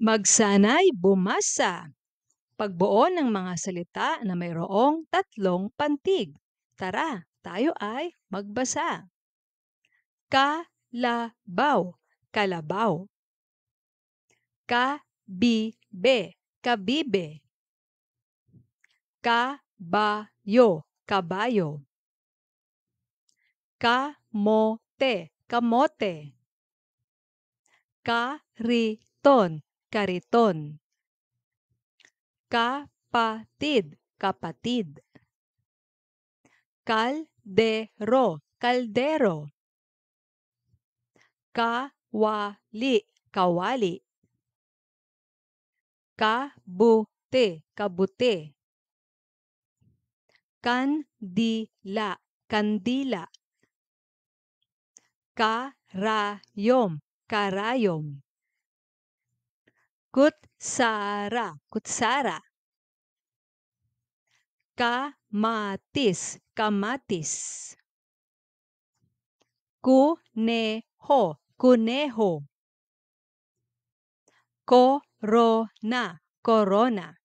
Magsanay bumasa. Pagbuo ng mga salita na mayroong tatlong pantig. Tara, tayo ay magbasa. Kalabaw, kalabaw. Kabibe, kabibe. Kabayo, kabayo. Kamote, kamote. Kariton, kariton. Kapatid, kapatid. Kaldero, kaldero. Kawali, kawali. Kabuti, kabuti. Kandila, kandila. Karayom, karayom. Kutsara, kutsara. Kamatis, kamatis. Kuneho, kuneho. Corona, corona.